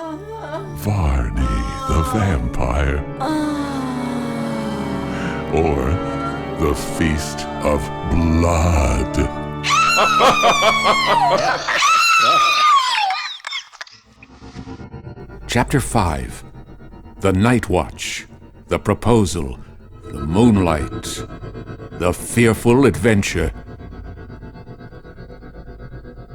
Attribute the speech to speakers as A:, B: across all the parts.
A: Varney the vampire, or the Feast of Blood.
B: Chapter 5. The Night Watch, the Proposal, the Moonlight, the Fearful Adventure.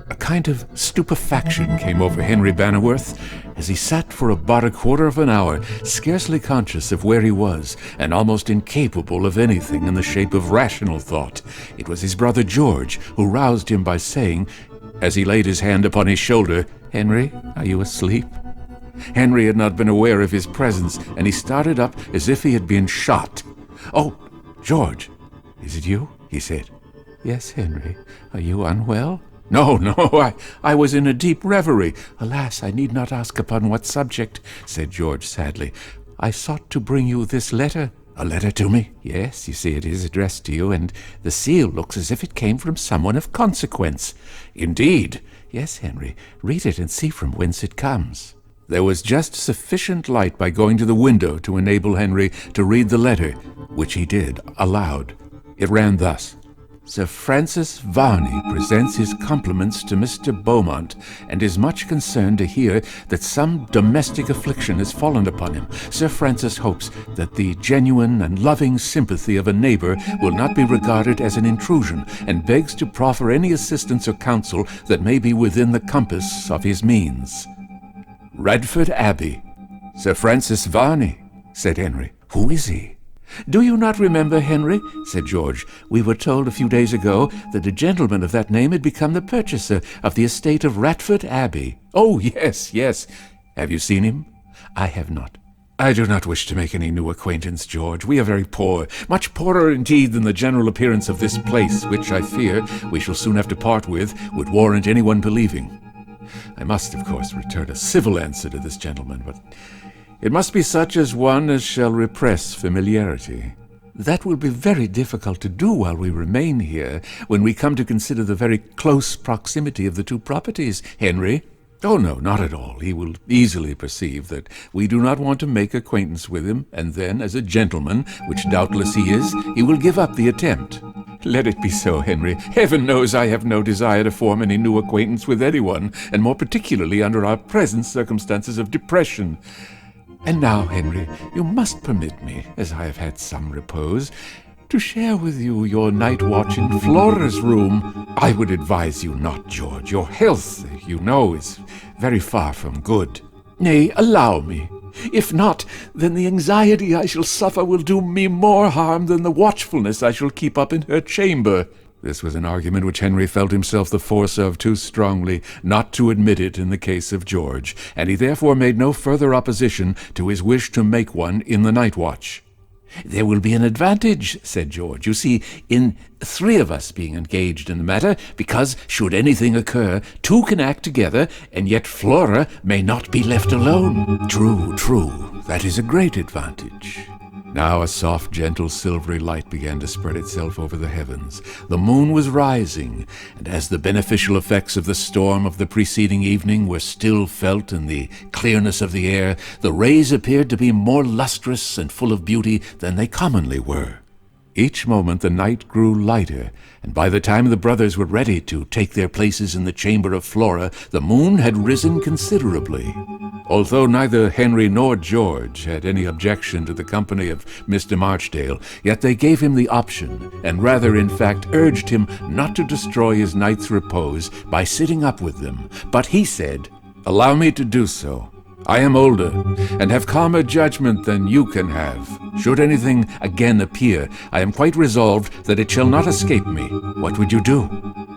B: A kind of stupefaction came over Henry Bannerworth as he sat for about a quarter of an hour, scarcely conscious of where he was, and almost incapable of anything in the shape of rational thought. It was his brother George who roused him by saying, as he laid his hand upon his shoulder, "Henry, are you asleep?" Henry had not been aware of his presence, and he started up as if he had been shot. "Oh, George, is it you?" he said. "Yes, Henry. Are you unwell?" No, I was in a deep reverie. Alas, I need not ask upon what subject," said George sadly. "I sought to bring you this letter." "A letter to me?" "Yes, you see it is addressed to you, and the seal looks as if it came from someone of consequence." "Indeed?" "Yes, Henry. Read it and see from whence it comes." There was just sufficient light by going to the window to enable Henry to read the letter, which he did, aloud. It ran thus. "Sir Francis Varney presents his compliments to Mr. Beaumont, and is much concerned to hear that some domestic affliction has fallen upon him. Sir Francis hopes that the genuine and loving sympathy of a neighbor will not be regarded as an intrusion, and begs to proffer any assistance or counsel that may be within the compass of his means." "Radford Abbey. Sir Francis Varney," said Henry. "Who is he?" "Do you not remember, Henry?" said George. "We were told a few days ago that a gentleman of that name had become the purchaser of the estate of Radford Abbey." "Oh, yes. Have you seen him?" "I have not." "I do not wish to make any new acquaintance, George. We are very poor, much poorer indeed than the general appearance of this place, which I fear we shall soon have to part with, would warrant anyone believing. I must, of course, return a civil answer to this gentleman, but it must be such as one as shall repress familiarity." "That will be very difficult to do while we remain here, when we come to consider the very close proximity of the two properties, Henry." "Oh, no, not at all. He will easily perceive that we do not want to make acquaintance with him, and then, as a gentleman, which doubtless he is, he will give up the attempt." "Let it be so, Henry. Heaven knows I have no desire to form any new acquaintance with anyone, and more particularly under our present circumstances of depression. And now, Henry, you must permit me, as I have had some repose, to share with you your night watch in Flora's room." "I would advise you not, George. Your health, you know, is very far from good." "Nay, allow me. If not, then the anxiety I shall suffer will do me more harm than the watchfulness I shall keep up in her chamber." This was an argument which Henry felt himself the force of too strongly not to admit it in the case of George, and he therefore made no further opposition to his wish to make one in the night watch. "There will be an advantage," said George, "you see, in 3 of us being engaged in the matter, because, should anything occur, 2 can act together, and yet Flora may not be left alone." True. That is a great advantage." Now a soft, gentle, silvery light began to spread itself over the heavens. The moon was rising, and as the beneficial effects of the storm of the preceding evening were still felt in the clearness of the air, the rays appeared to be more lustrous and full of beauty than they commonly were. Each moment the night grew lighter, and by the time the brothers were ready to take their places in the chamber of Flora, the moon had risen considerably. Although neither Henry nor George had any objection to the company of Mr. Marchdale, yet they gave him the option, and rather, in fact, urged him not to destroy his night's repose by sitting up with them. But he said, "Allow me to do so. I am older, and have calmer judgment than you can have. Should anything again appear, I am quite resolved that it shall not escape me." "What would you do?"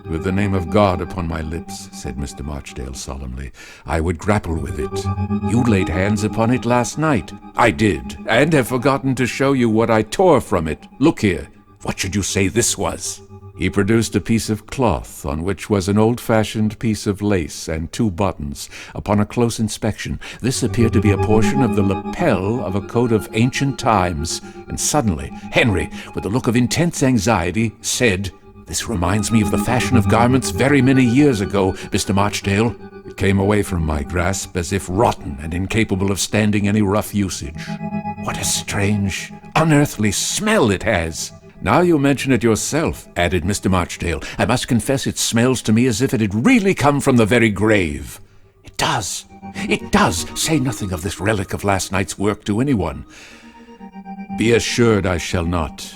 B: "With the name of God upon my lips," said Mr. Marchdale solemnly, "I would grapple with it." "You laid hands upon it last night." "I did, and have forgotten to show you what I tore from it. Look here. What should you say this was?" He produced a piece of cloth on which was an old-fashioned piece of lace and 2 buttons. Upon a close inspection, this appeared to be a portion of the lapel of a coat of ancient times, and suddenly Henry, with a look of intense anxiety, said, "This reminds me of the fashion of garments very many years ago, Mr. Marchdale." It came away from my grasp as if rotten and incapable of standing any rough usage. What a strange, unearthly smell it has! Now you mention it yourself, added Mr. Marchdale, I must confess it smells to me as if it had really come from the very grave. It does. It does. Say nothing of this relic of last night's work to anyone. Be assured I shall not.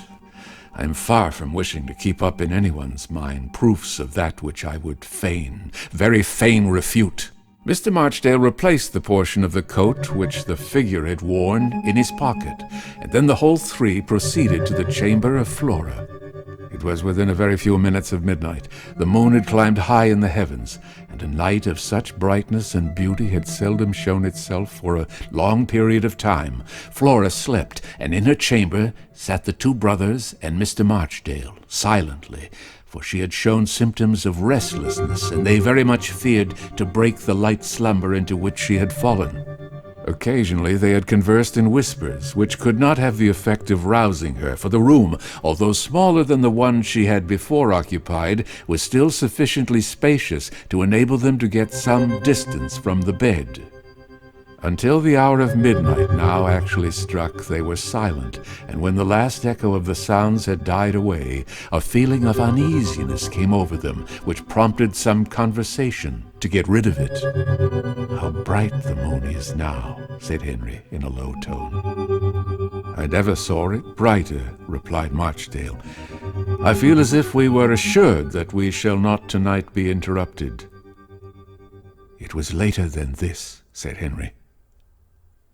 B: I am far from wishing to keep up in anyone's mind proofs of that which I would fain, very fain refute. Mr. Marchdale replaced the portion of the coat which the figure had worn in his pocket, and then the whole three proceeded to the chamber of Flora. It was within a very few minutes of midnight. The moon had climbed high in the heavens, and a night of such brightness and beauty had seldom shown itself for a long period of time. Flora slept, and in her chamber sat the two brothers and Mr. Marchdale, silently, for she had shown symptoms of restlessness, and they very much feared to break the light slumber into which she had fallen. Occasionally they had conversed in whispers, which could not have the effect of rousing her, for the room, although smaller than the one she had before occupied, was still sufficiently spacious to enable them to get some distance from the bed. Until the hour of midnight now actually struck, they were silent, and when the last echo of the sounds had died away, a feeling of uneasiness came over them, which prompted some conversation to get rid of it. "How bright the moon is now," said Henry in a low tone. "I never saw it brighter," replied Marchdale. "I feel as if we were assured that we shall not tonight be interrupted." "It was later than this," said Henry.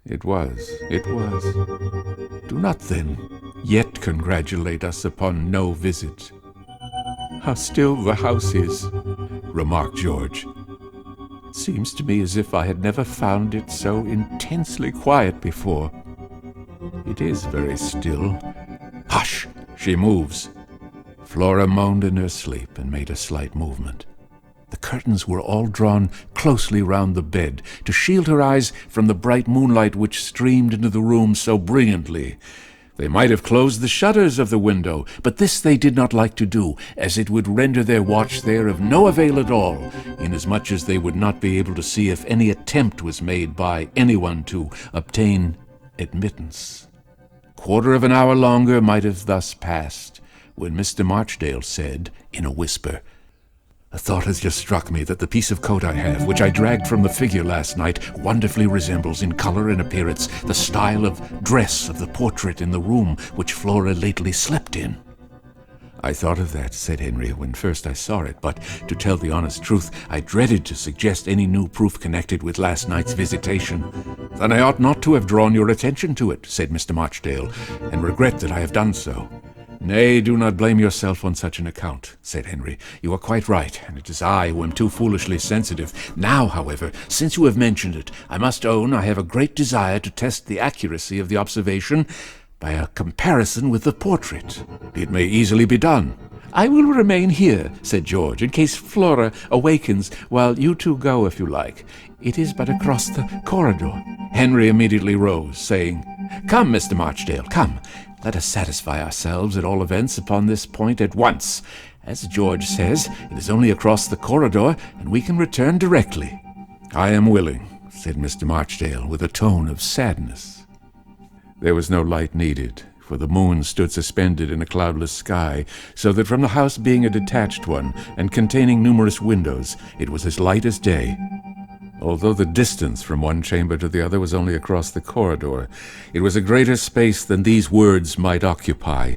B: It was. Do not, then, yet congratulate us upon no visit." "How still the house is," remarked George. "It seems to me as if I had never found it so intensely quiet before." "It is very still." "Hush! She moves." Flora moaned in her sleep and made a slight movement. The curtains were all drawn closely round the bed, to shield her eyes from the bright moonlight which streamed into the room so brilliantly. They might have closed the shutters of the window, but this they did not like to do, as it would render their watch there of no avail at all, inasmuch as they would not be able to see if any attempt was made by anyone to obtain admittance. 1/4 of an hour longer might have thus passed, when Mr. Marchdale said, in a whisper, "A thought has just struck me that the piece of coat I have, which I dragged from the figure last night, wonderfully resembles in color and appearance the style of dress of the portrait in the room which Flora lately slept in." "I thought of that," said Henry, "when first I saw it, but, to tell the honest truth, I dreaded to suggest any new proof connected with last night's visitation." "Then I ought not to have drawn your attention to it," said Mr. Marchdale, "and regret that I have done so." "Nay, do not blame yourself on such an account," said Henry. "You are quite right, and it is I who am too foolishly sensitive. Now, however, since you have mentioned it, I must own I have a great desire to test the accuracy of the observation by a comparison with the portrait. It may easily be done." "I will remain here," said George, "in case Flora awakens, while you two go if you like. It is but across the corridor." Henry immediately rose, saying, "Come, Mr. Marchdale, come. Let us satisfy ourselves, at all events, upon this point at once. As George says, it is only across the corridor, and we can return directly." "I am willing," said Mr. Marchdale, with a tone of sadness. There was no light needed, for the moon stood suspended in a cloudless sky, so that from the house being a detached one, and containing numerous windows, it was as light as day. Although the distance from one chamber to the other was only across the corridor, it was a greater space than these words might occupy,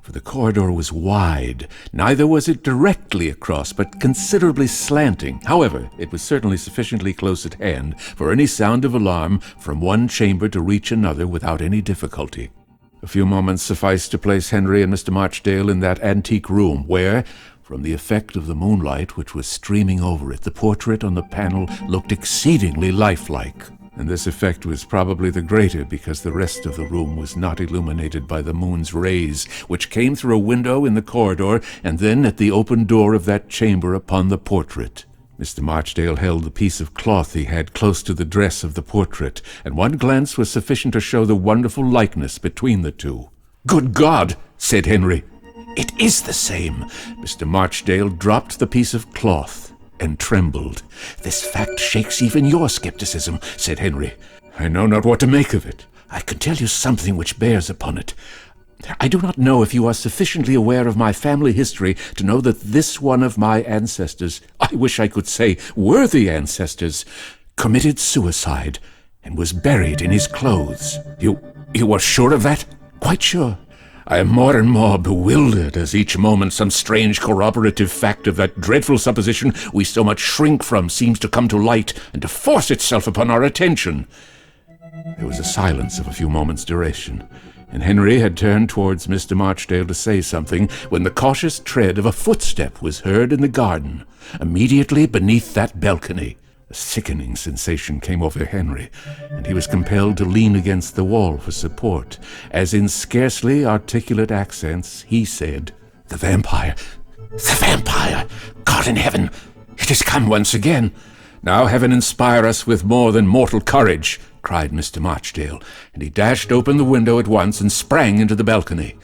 B: for the corridor was wide. Neither was it directly across, but considerably slanting. However, it was certainly sufficiently close at hand for any sound of alarm from one chamber to reach another without any difficulty. A few moments sufficed to place Henry and Mr. Marchdale in that antique room, where, from the effect of the moonlight which was streaming over it, the portrait on the panel looked exceedingly lifelike. And this effect was probably the greater because the rest of the room was not illuminated by the moon's rays, which came through a window in the corridor and then at the open door of that chamber upon the portrait. Mr. Marchdale held the piece of cloth he had close to the dress of the portrait, and one glance was sufficient to show the wonderful likeness between the two. "Good God!" said Henry. "It is the same." Mr. Marchdale dropped the piece of cloth. and trembled. "This fact shakes even your skepticism," said Henry. "I know not what to make of it. I can tell you something which bears upon it. I do not know if you are sufficiently aware of my family history to know that this one of my ancestors, I wish I could say worthy ancestors, committed suicide and was buried in his clothes." You are sure of that?" "Quite sure. I am more and more bewildered as each moment some strange corroborative fact of that dreadful supposition we so much shrink from seems to come to light and to force itself upon our attention." There was a silence of a few moments' duration, and Henry had turned towards Mr. Marchdale to say something when the cautious tread of a footstep was heard in the garden, immediately beneath that balcony. A sickening sensation came over Henry, and he was compelled to lean against the wall for support, as in scarcely articulate accents he said, "The vampire! The vampire! God in heaven! It has come once again!" "Now heaven inspire us with more than mortal courage!" cried Mr. Marchdale, and he dashed open the window at once and sprang into the balcony.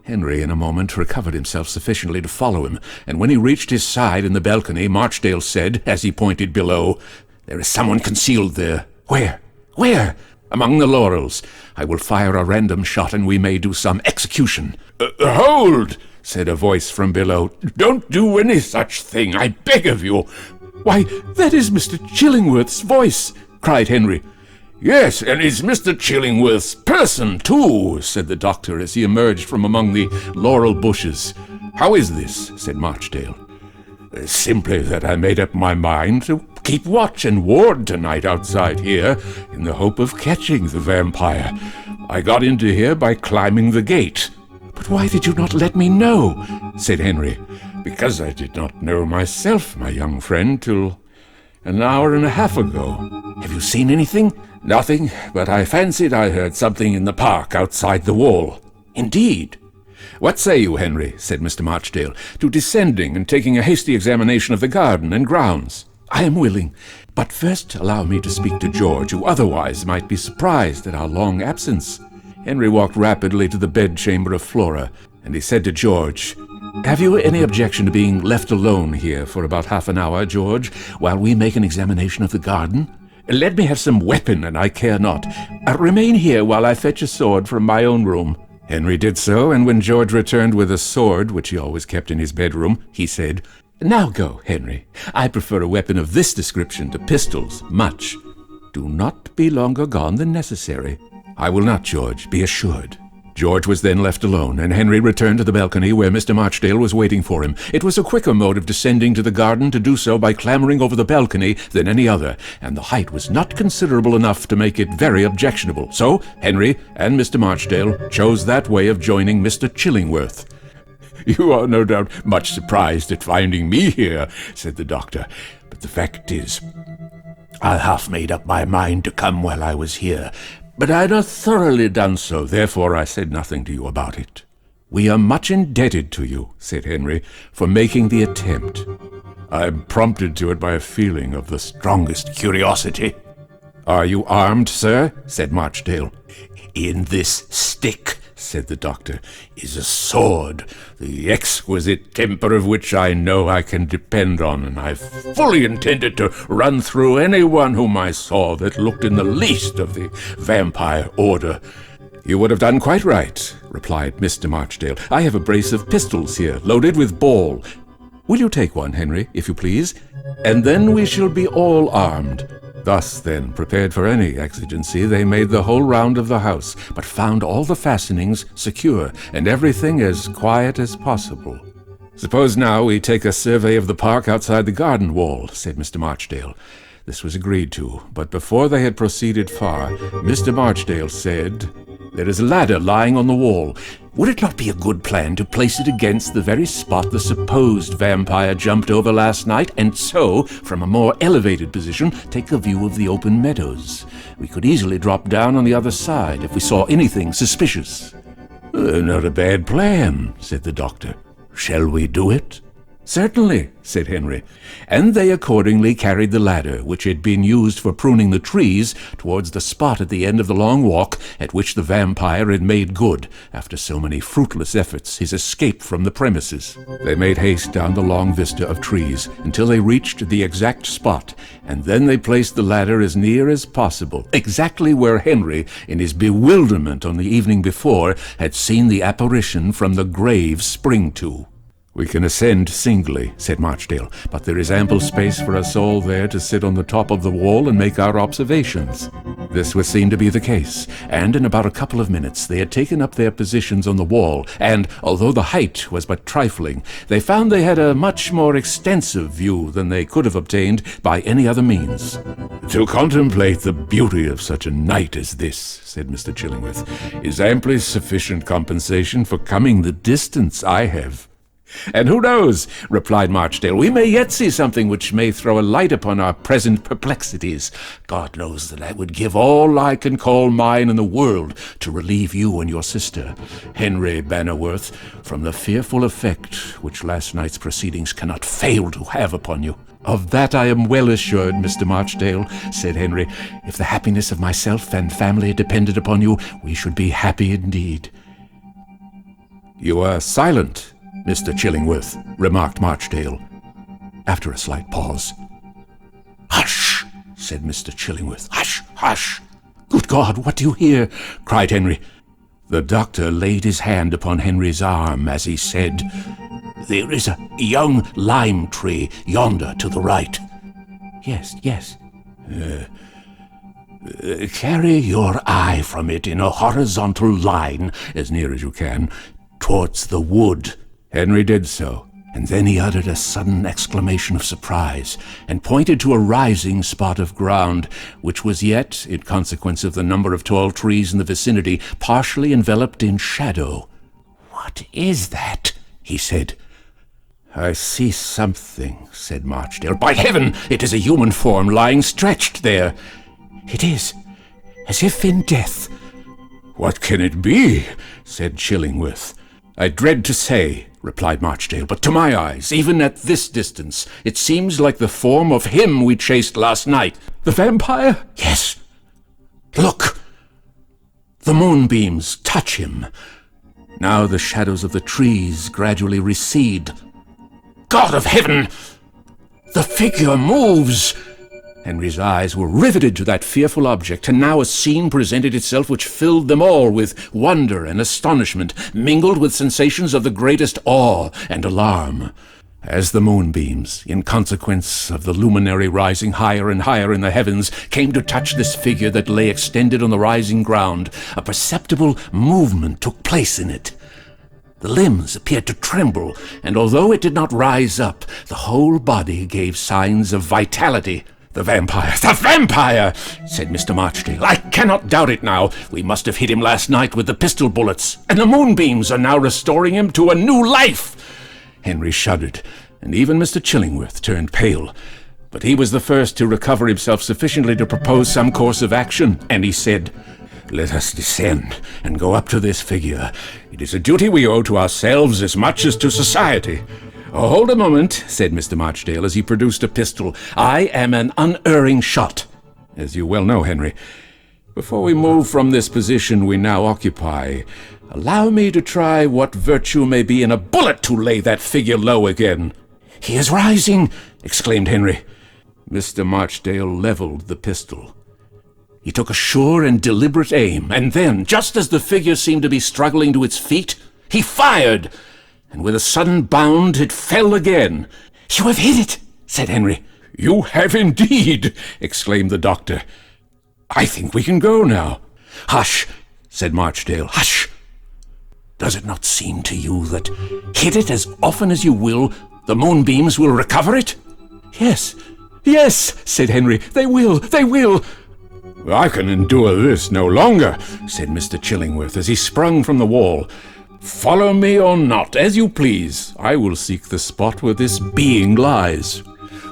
B: Henry in a moment recovered himself sufficiently to follow him, and when he reached his side in the balcony, Marchdale said, as he pointed below, "There is someone concealed there." "Where? Where?" "Among the laurels. I will fire a random shot, and we may do some execution." "Hold!" said a voice from below. "Don't do any such thing, I beg of you." "Why, that is Mr. Chillingworth's voice!" cried Henry. "Yes, and it's Mr. Chillingworth's person, too," said the doctor as he emerged from among the laurel bushes. "How is this?" said Marchdale. "Simply that I made up my mind to keep watch and ward tonight outside here, in the hope of catching the vampire. I got into here by climbing the gate." "But why did you not let me know?" said Henry. "Because I did not know myself, my young friend, till an hour and a half ago." "Have you seen anything?" "Nothing, but I fancied I heard something in the park outside the wall." "Indeed." "What say you, Henry," said Mr. Marchdale, "to descending and taking a hasty examination of the garden and grounds?" "I am willing, but first allow me to speak to George, who otherwise might be surprised at our long absence." Henry walked rapidly to the bedchamber of Flora, and he said to George, "Have you any objection to being left alone here for about half an hour, George, while we make an examination of the garden?" "Let me have some weapon, and I care not. Remain here while I fetch a sword from my own room." Henry did so, and when George returned with a sword, which he always kept in his bedroom, he said, "Now go, Henry. I prefer a weapon of this description to pistols, much. Do not be longer gone than necessary." "I will not, George, be assured." George was then left alone, and Henry returned to the balcony where Mr. Marchdale was waiting for him. It was a quicker mode of descending to the garden to do so by clambering over the balcony than any other, and the height was not considerable enough to make it very objectionable. So Henry and Mr. Marchdale chose that way of joining Mr. Chillingworth. "You are no doubt much surprised at finding me here," said the doctor, "but the fact is, I half made up my mind to come while I was here, but I had not thoroughly done so, therefore I said nothing to you about it." "We are much indebted to you," said Henry, "for making the attempt." "I am prompted to it by a feeling of the strongest curiosity." "Are you armed, sir?" said Marchdale. "In this stick," said the doctor, "is a sword, the exquisite temper of which I know I can depend on, and I fully intended to run through anyone whom I saw that looked in the least of the vampire order." "You would have done quite right," replied Mr. Marchdale. "I have a brace of pistols here, loaded with ball. Will you take one, Henry, if you please? And then we shall be all armed." Thus, then, prepared for any exigency, they made the whole round of the house, but found all the fastenings secure, and everything as quiet as possible. "Suppose now we take a survey of the park outside the garden wall," said Mr. Marchdale. This was agreed to, but before they had proceeded far, Mr. Marchdale said, "There is a ladder lying on the wall. Would it not be a good plan to place it against the very spot the supposed vampire jumped over last night, and so, from a more elevated position, take a view of the open meadows? We could easily drop down on the other side if we saw anything suspicious." "Not a bad plan," said the doctor. "Shall we do it?" "Certainly," said Henry, and they accordingly carried the ladder, which had been used for pruning the trees, towards the spot at the end of the long walk at which the vampire had made good, after so many fruitless efforts, his escape from the premises. They made haste down the long vista of trees until they reached the exact spot, and then they placed the ladder as near as possible, exactly where Henry, in his bewilderment on the evening before, had seen the apparition from the grave spring to. "We can ascend singly," said Marchdale, "but there is ample space for us all there to sit on the top of the wall and make our observations." This would seem to be the case, and in about a couple of minutes they had taken up their positions on the wall, and, although the height was but trifling, they found they had a much more extensive view than they could have obtained by any other means. "To contemplate the beauty of such a night as this," said Mr. Chillingworth, "is amply sufficient compensation for coming the distance I have." "And who knows," replied Marchdale, "we may yet see something which may throw a light upon our present perplexities. God knows that I would give all I can call mine in the world to relieve you and your sister, Henry Bannerworth, from the fearful effect which last night's proceedings cannot fail to have upon you." "Of that I am well assured, Mr. Marchdale," said Henry. "If the happiness of myself and family depended upon you, we should be happy indeed." "You are silent, Mr. Chillingworth," remarked Marchdale, after a slight pause. "Hush!" said Mr. Chillingworth. "Hush! Hush!" "Good God, what do you hear?" cried Henry. The doctor laid his hand upon Henry's arm as he said, "There is a young lime tree yonder to the right." "Yes, yes." Carry your eye from it in a horizontal line, as near as you can, towards the wood." Henry did so, and then he uttered a sudden exclamation of surprise, and pointed to a rising spot of ground, which was yet, in consequence of the number of tall trees in the vicinity, partially enveloped in shadow. "What is that?" he said. "I see something," said Marchdale. "By heaven, it is a human form lying stretched there." "It is, as if in death." "What can it be?" said Chillingworth. "I dread to say," replied Marchdale, "but to my eyes, even at this distance, it seems like the form of him we chased last night." "The vampire?" "Yes. Look! The moonbeams touch him. Now the shadows of the trees gradually recede. God of heaven! The figure moves!" Henry's eyes were riveted to that fearful object, and now a scene presented itself which filled them all with wonder and astonishment, mingled with sensations of the greatest awe and alarm. As the moonbeams, in consequence of the luminary rising higher and higher in the heavens, came to touch this figure that lay extended on the rising ground, a perceptible movement took place in it. The limbs appeared to tremble, and although it did not rise up, the whole body gave signs of vitality. "The vampire! The vampire!" said Mr. Marchdale. "I cannot doubt it now. We must have hit him last night with the pistol bullets, and the moonbeams are now restoring him to a new life." Henry shuddered, and even Mr. Chillingworth turned pale. But he was the first to recover himself sufficiently to propose some course of action, and he said, "Let us descend and go up to this figure. It is a duty we owe to ourselves as much as to society." "Oh, hold a moment," said Mr. Marchdale as he produced a pistol. "I am an unerring shot, as you well know, Henry. Before we move from this position we now occupy, allow me to try what virtue may be in a bullet to lay that figure low again." "He is rising!" exclaimed Henry. Mr. Marchdale leveled the pistol. He took a sure and deliberate aim, and then, just as the figure seemed to be struggling to its feet, he fired, and with a sudden bound it fell again. "You have hit it," said Henry. "You have indeed," exclaimed the doctor. "I think we can go now." "Hush," said Marchdale. "Hush! Does it not seem to you that, hit it as often as you will, the moonbeams will recover it?" "Yes, yes," said Henry. They will. "I can endure this no longer," said Mr. Chillingworth as he sprung from the wall. "Follow me or not, as you please. I will seek the spot where this being lies."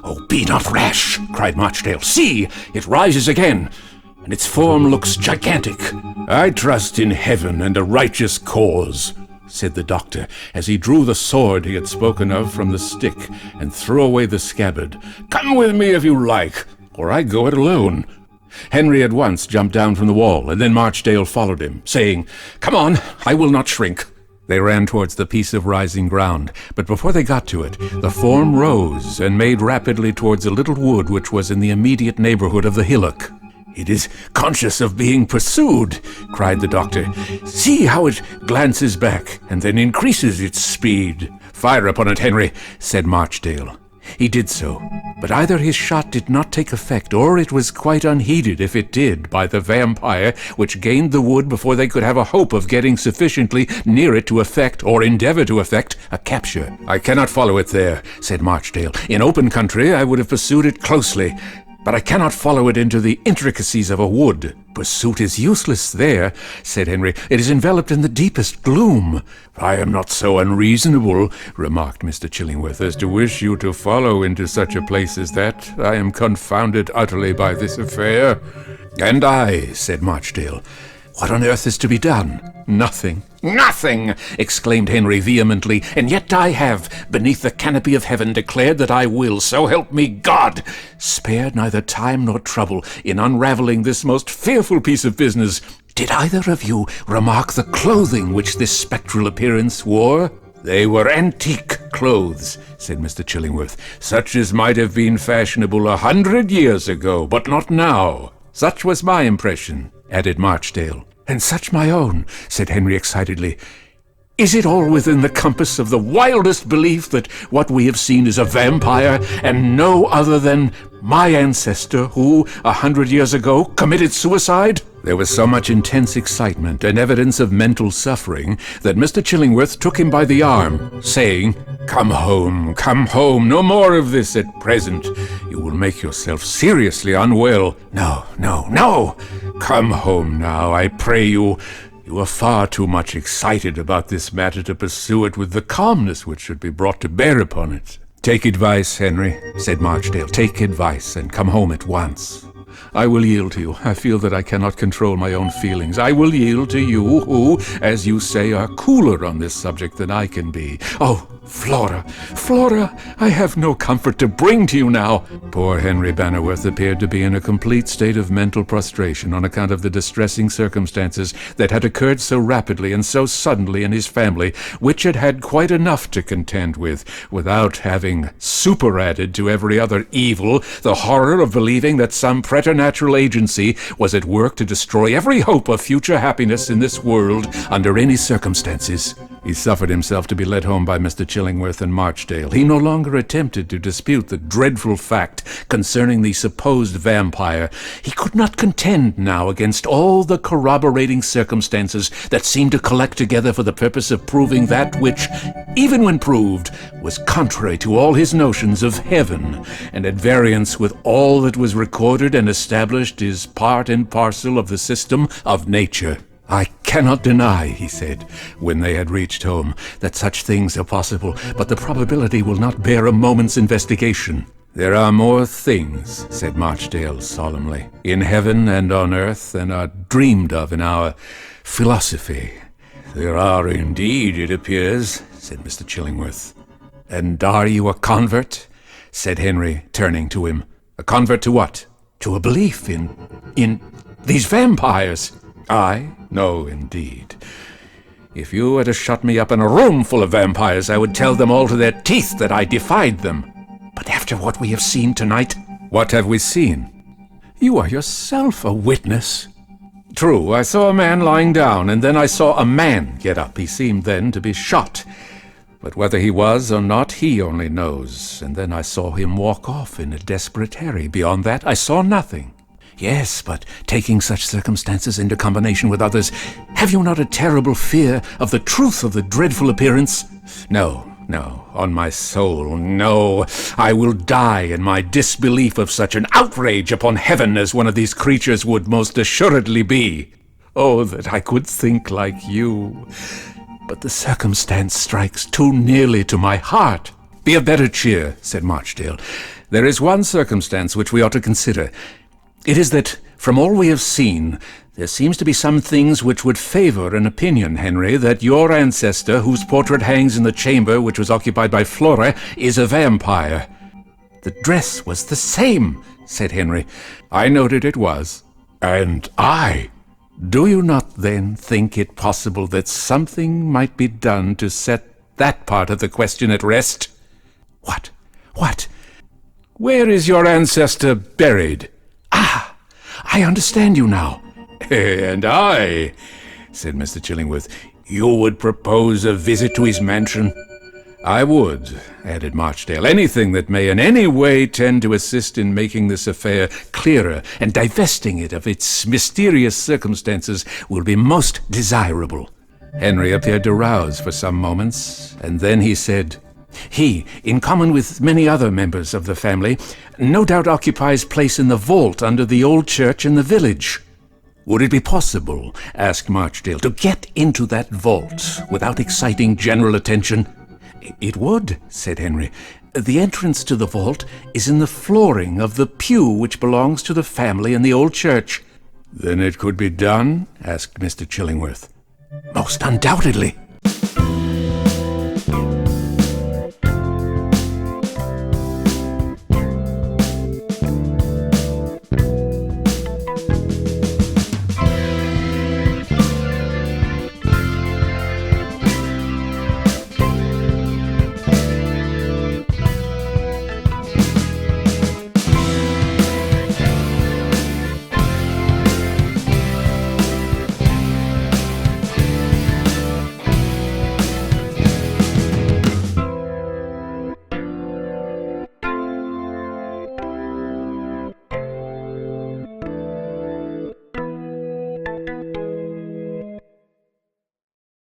B: "Oh, be not rash," cried Marchdale. "See, it rises again, and its form looks gigantic." "I trust in heaven and a righteous cause," said the doctor, as he drew the sword he had spoken of from the stick and threw away the scabbard. "Come with me if you like, or I go it alone." Henry at once jumped down from the wall, and then Marchdale followed him, saying, "Come on, I will not shrink." They ran towards the piece of rising ground, but before they got to it, the form rose and made rapidly towards a little wood which was in the immediate neighborhood of the hillock. "It is conscious of being pursued," cried the doctor. "See how it glances back, and then increases its speed." "Fire upon it, Henry," said Marchdale. He did so, but either his shot did not take effect, or it was quite unheeded if it did by the vampire, which gained the wood before they could have a hope of getting sufficiently near it to effect, or endeavor to effect, a capture. "I cannot follow it there," said Marchdale. "In open country I would have pursued it closely, but I cannot follow it into the intricacies of a wood." "Pursuit is useless there," said Henry. "It is enveloped in the deepest gloom." "I am not so unreasonable," remarked Mr. Chillingworth, "as to wish you to follow into such a place as that. I am confounded utterly by this affair." "And I," said Marchdale. "What on earth is to be done?" "Nothing." "Nothing!" exclaimed Henry vehemently, "and yet I have, beneath the canopy of heaven, declared that I will, so help me God, spare neither time nor trouble in unraveling this most fearful piece of business. Did either of you remark the clothing which this spectral appearance wore?" "They were antique clothes," said Mr. Chillingworth, "such as might have been fashionable 100 years ago, but not now." "Such was my impression," added Marchdale. "And such my own," said Henry excitedly. "Is it all within the compass of the wildest belief that what we have seen is a vampire, and no other than my ancestor who, 100 years ago, committed suicide?" There was so much intense excitement and evidence of mental suffering that Mr. Chillingworth took him by the arm, saying, come home, no more of this at present. You will make yourself seriously unwell." No, come home now, I pray you. You are far too much excited about this matter to pursue it with the calmness which should be brought to bear upon it." "Take advice, Henry," said Marchdale. "Take advice, and come home at once." "I will yield to you. I feel that I cannot control my own feelings. I will yield to you, who, as you say, are cooler on this subject than I can be. Oh, Flora, I have no comfort to bring to you now." Poor Henry Bannerworth appeared to be in a complete state of mental prostration on account of the distressing circumstances that had occurred so rapidly and so suddenly in his family, which had had quite enough to contend with, without having superadded to every other evil the horror of believing that some preternatural agency was at work to destroy every hope of future happiness in this world under any circumstances. He suffered himself to be led home by Mr. Chillingworth and Marchdale. He no longer attempted to dispute the dreadful fact concerning the supposed vampire. He could not contend now against all the corroborating circumstances that seemed to collect together for the purpose of proving that which, even when proved, was contrary to all his notions of heaven, and at variance with all that was recorded and established is part and parcel of the system of nature. "I cannot deny," he said, when they had reached home, "that such things are possible, but the probability will not bear a moment's investigation." "There are more things," said Marchdale solemnly, "in heaven and on earth than are dreamed of in our philosophy." "There are indeed, it appears," said Mr. Chillingworth. "And are you a convert?" said Henry, turning to him. "A convert to what?" "To a belief in these vampires." "I? No, indeed. If you were to shut me up in a room full of vampires, I would tell them all to their teeth that I defied them." "But after what we have seen tonight—" "What have we seen?" "You are yourself a witness." "True, I saw a man lying down, and then I saw a man get up. He seemed then to be shot. But whether he was or not, he only knows. And then I saw him walk off in a desperate hurry. Beyond that, I saw nothing." "Yes, but taking such circumstances into combination with others, have you not a terrible fear of the truth of the dreadful appearance?" No, on my soul, no. I will die in my disbelief of such an outrage upon heaven as one of these creatures would most assuredly be." "Oh, that I could think like you! But the circumstance strikes too nearly to my heart." "Be of better cheer," said Marchdale. "There is one circumstance which we ought to consider. It is that From all we have seen, there seems to be some things which would favor an opinion, Henry, that your ancestor, whose portrait hangs in the chamber which was occupied by Flora, is a vampire. The dress was the same, said Henry. I noted it was. And I. Do you not then think it possible that something might be done to set that part of the question at rest? What? What? Where is your ancestor buried? Ah, I understand you now. And I, said Mr. Chillingworth, you would propose a visit to his mansion? I would, added Marchdale. Anything that may in any way tend to assist in making this affair clearer and divesting it of its mysterious circumstances will be most desirable. Henry appeared to rouse for some moments, and then he said, He, in common with many other members of the family, no doubt occupies place in the vault under the old church in the village. Would it be possible, asked Marchdale, to get into that vault without exciting general attention? It would, said Henry. The entrance to the vault is in the flooring of the pew which belongs to the family in the old church. Then it could be done? Asked Mr. Chillingworth. Most undoubtedly.